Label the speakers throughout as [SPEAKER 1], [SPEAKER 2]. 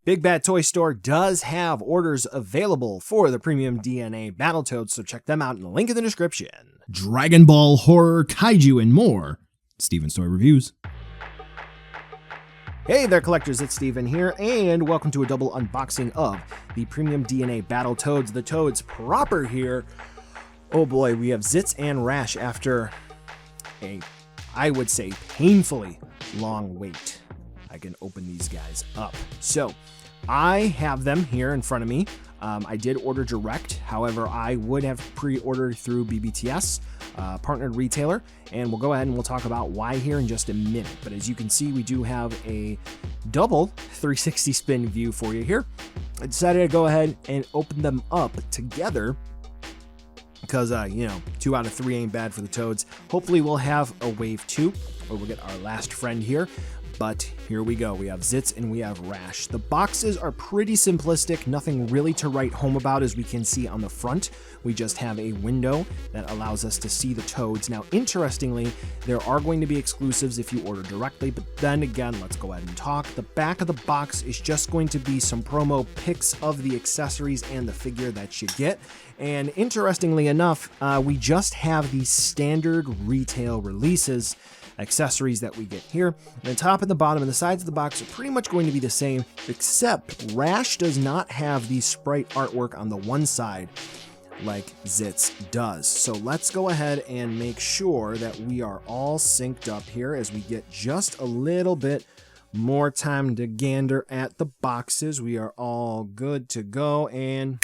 [SPEAKER 1] Big Bad Toy Store does have orders available for the premium DNA Battletoads, so check them out in the link in the description.
[SPEAKER 2] Dragon Ball, horror, kaiju, and more. Steven's Toy Reviews.
[SPEAKER 1] Hey there, collectors, it's Steven here, and welcome to a double unboxing of the premium DNA Battletoads, the Toads proper here. Oh boy, we have Zitz and Rash after a, I would say, painfully long wait. I can open these guys up. So, I have them here in front of me. I did order direct, however, I would have pre-ordered through BBTS, partnered retailer, and we'll go ahead and we'll talk about why here in just a minute. But as you can see, we do have a double 360 spin view for you here. I decided to go ahead and open them up together because, 2 out of 3 ain't bad for the Toads. Hopefully we'll have a wave 2, or we'll get our last friend here. But here we go. We have Zitz and we have Rash. The boxes are pretty simplistic, nothing really to write home about as we can see on the front. We just have a window that allows us to see the Toads. Now, interestingly, there are going to be exclusives if you order directly, but then again, let's go ahead and talk. The back of the box is just going to be some promo pics of the accessories and the figure that you get. And interestingly enough, we just have the standard retail releases accessories that we get here. And the top and the bottom and the sides of the box are pretty much going to be the same, except Rash does not have the sprite artwork on the one side like Zitz does. So let's go ahead and make sure that we are all synced up here as we get just a little bit more time to gander at the boxes. We are all good to go, and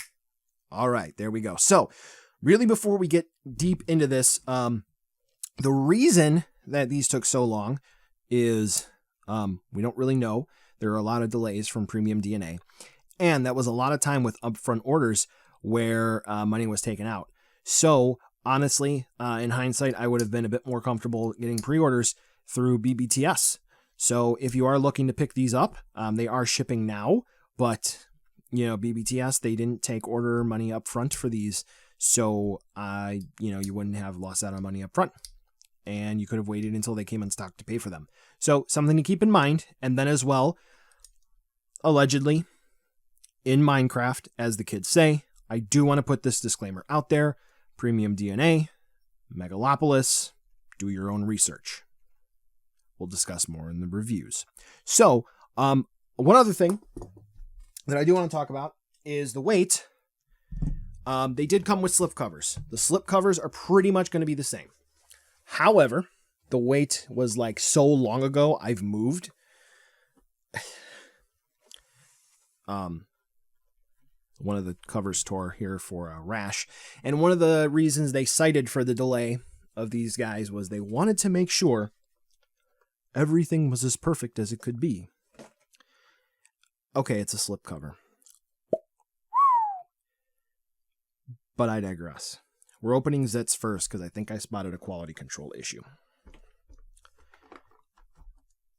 [SPEAKER 1] all right, there we go. So really, before we get deep into this, the reason that these took so long is we don't really know. There are a lot of delays from premium DNA, and that was a lot of time with upfront orders where money was taken out. So honestly, in hindsight, I would have been a bit more comfortable getting pre-orders through BBTS. So if you are looking to pick these up, they are shipping now, but BBTS, they didn't take order money up front for these. So you wouldn't have lost out on money up front, and you could have waited until they came in stock to pay for them. So something to keep in mind. And then as well, allegedly, in Minecraft, as the kids say, I do want to put this disclaimer out there. Premium DNA, Megalopolis, do your own research. We'll discuss more in the reviews. So, one other thing that I do want to talk about is the weight. They did come with slip covers. The slip covers are pretty much going to be the same. However, the weight was like so long ago, I've moved. One of the covers tore here for Rash. And one of the reasons they cited for the delay of these guys was they wanted to make sure everything was as perfect as it could be. Okay, it's a slip cover. But I digress. We're opening Zitz first because I think I spotted a quality control issue.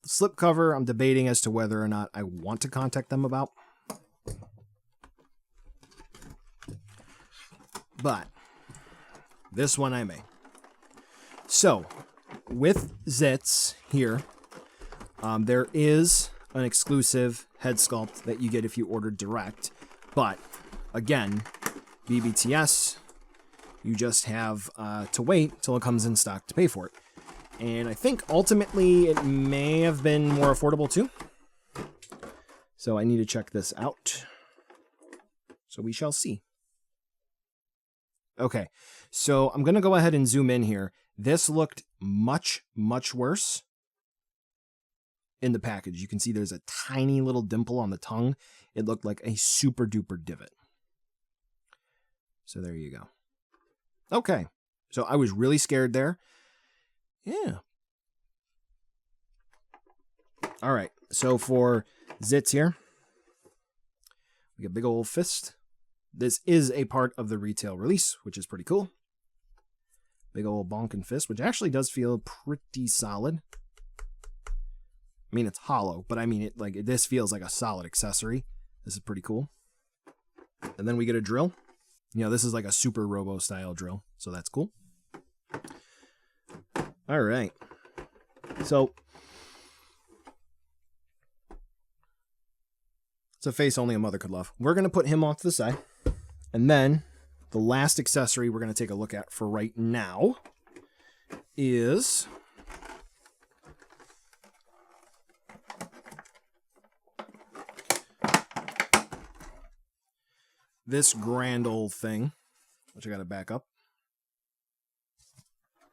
[SPEAKER 1] The slipcover, I'm debating as to whether or not I want to contact them about. But this one I may. So, with Zitz here, there is an exclusive head sculpt that you get if you order direct. But, again, BBTS, you just have to wait till it comes in stock to pay for it. And I think ultimately it may have been more affordable too. So I need to check this out. So we shall see. Okay, so I'm going to go ahead and zoom in here. This looked much, much worse in the package. You can see there's a tiny little dimple on the tongue. It looked like a super duper divot. So there you go. Okay, so I was really scared there. Yeah. All right, so for Zitz here, we got a big old fist. This is a part of the retail release, which is pretty cool. Big old bonking fist, which actually does feel pretty solid. I mean, it's hollow, but I mean, this feels like a solid accessory. This is pretty cool. And then we get a drill. This is like a super robo style drill, so that's cool. All right. So It's a face only a mother could love. We're going to put him off to the side. And then the last accessory we're going to take a look at for right now is this grand old thing, which I got to back up.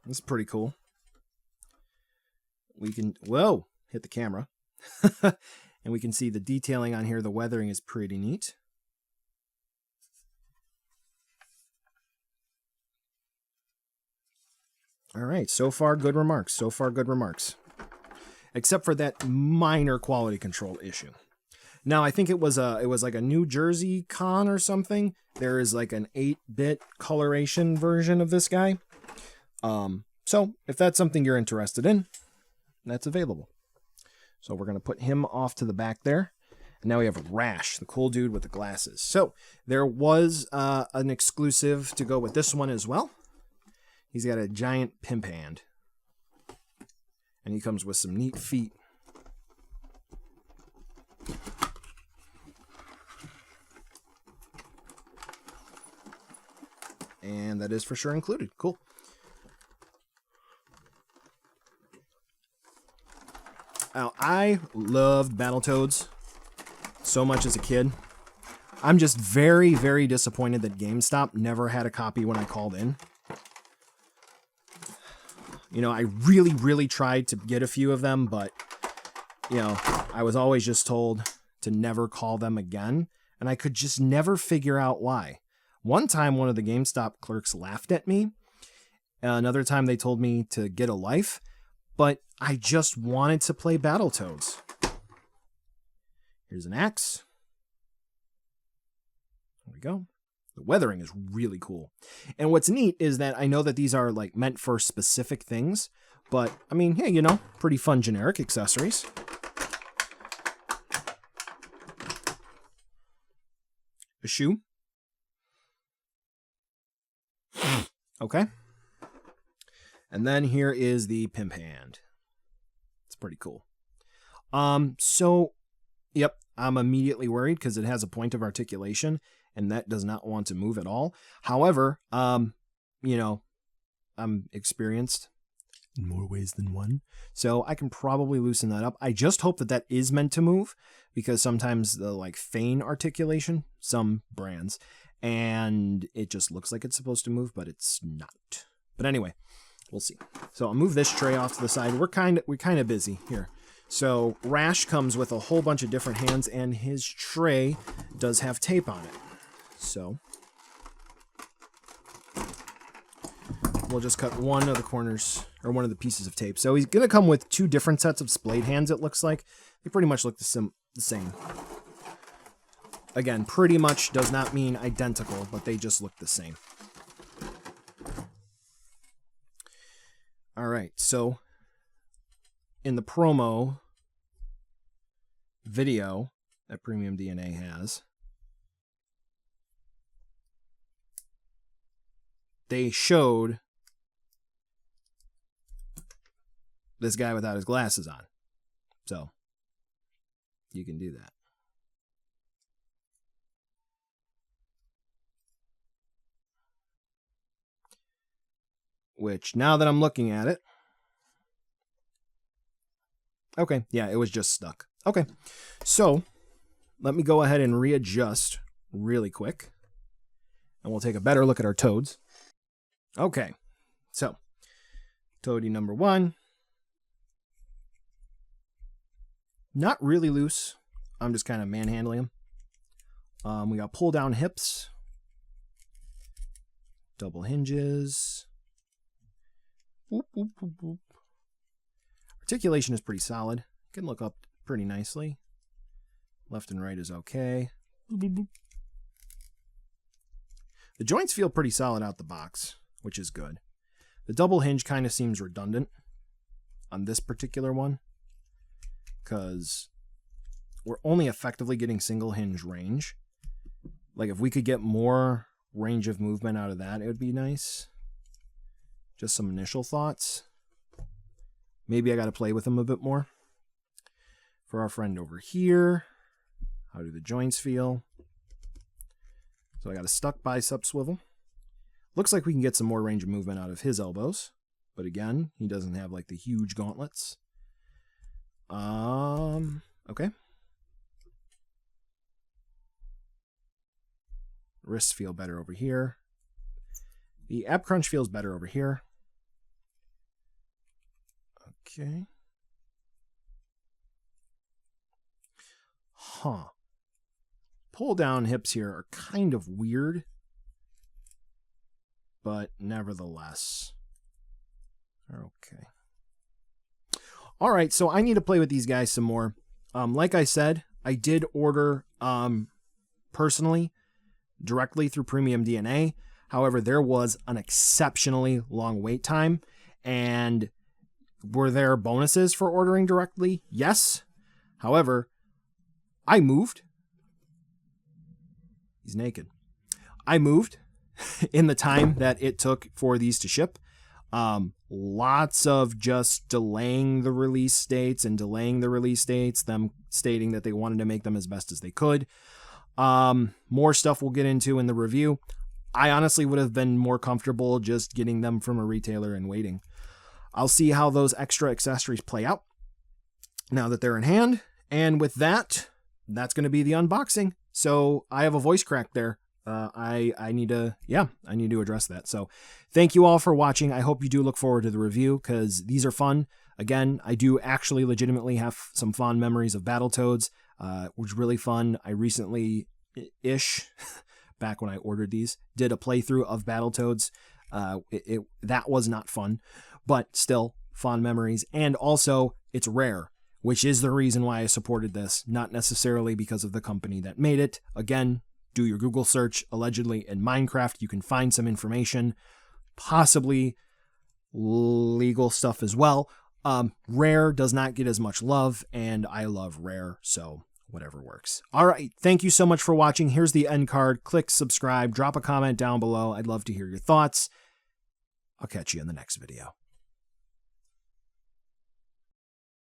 [SPEAKER 1] This is pretty cool. We can, whoa, hit the camera. And we can see the detailing on here. The weathering is pretty neat. All right, so far good remarks. So far good remarks. Except for that minor quality control issue. Now, I think it was like a New Jersey con or something. There is like an 8-bit coloration version of this guy. So if that's something you're interested in, that's available. So we're going to put him off to the back there. And now we have Rash, the cool dude with the glasses. So there was an exclusive to go with this one as well. He's got a giant pimp hand. And he comes with some neat feet. And that is for sure included. Cool. Now, I loved Battletoads so much as a kid. I'm just very, very disappointed that GameStop never had a copy when I called in. You know, I really, really tried to get a few of them, but, you know, I was always just told to never call them again, and I could just never figure out why. One time, one of the GameStop clerks laughed at me. Another time, they told me to get a life, but I just wanted to play Battletoads. Here's an axe. There we go. The weathering is really cool. And what's neat is that I know that these are like meant for specific things, but I mean, hey, you know, pretty fun generic accessories. A shoe. Okay. And then here is the pimp hand. It's pretty cool. So, yep, I'm immediately worried because it has a point of articulation, and that does not want to move at all. However, you know, I'm experienced in more ways than one, so I can probably loosen that up. I just hope that that is meant to move, because sometimes the like feign articulation, some brands, and it just looks like it's supposed to move, but it's not. But anyway, we'll see. So I'll move this tray off to the side. We're kind of busy here. So Rash comes with a whole bunch of different hands, and his tray does have tape on it. So we'll just cut one of the corners, or one of the pieces of tape. So he's going to come with two different sets of splayed hands, it looks like. They pretty much look the same. Again, pretty much does not mean identical, but they just look the same. All right, so in the promo video that Premium DNA has, they showed this guy without his glasses on. So you can do that. Which, now that I'm looking at it, okay, yeah, it was just stuck. Okay, so let me go ahead and readjust really quick, and we'll take a better look at our toads. Okay, so toady number one, not really loose. I'm just kind of manhandling him. We got pull down hips, double hinges. Boop, boop, boop, boop. Articulation is pretty solid. Can look up pretty nicely. Left and right is okay. Boop, boop, boop. The joints feel pretty solid out the box, which is good. The double hinge kind of seems redundant on this particular one, because we're only effectively getting single hinge range. Like, if we could get more range of movement out of that, it would be nice. Just some initial thoughts. Maybe I got to play with them a bit more. For our friend over here, How do the joints feel? So I got a stuck bicep swivel. Looks like we can get some more range of movement out of his elbows. But again, he doesn't have like the huge gauntlets. Okay. Wrists feel better over here. The ab crunch feels better over here. Okay. Huh. Pull down hips here are kind of weird. But nevertheless. Okay. All right, so I need to play with these guys some more. Like I said, I did order personally directly through Premium DNA. However, there was an exceptionally long wait time. And were there bonuses for ordering directly? Yes. However, I moved. He's naked. I moved in the time that it took for these to ship. Lots of just delaying the release dates, them stating that they wanted to make them as best as they could. More stuff we'll get into in the review. I honestly would have been more comfortable just getting them from a retailer and waiting. I'll see how those extra accessories play out now that they're in hand. And with that, that's going to be the unboxing. So I have a voice crack there. I need to address that. So thank you all for watching. I hope you do look forward to the review because these are fun. Again, I do actually legitimately have some fond memories of Battletoads, which was really fun. I recently-ish, back when I ordered these, did a playthrough of Battletoads. That was not fun, but still fond memories. And also, it's rare, which is the reason why I supported this, not necessarily because of the company that made it. Again, do your Google search. Allegedly in Minecraft, you can find some information, possibly legal stuff as well. Rare does not get as much love, and I love Rare, so whatever works. All right, thank you so much for watching. Here's the end card. Click subscribe, drop a comment down below. I'd love to hear your thoughts. I'll catch you in the next video.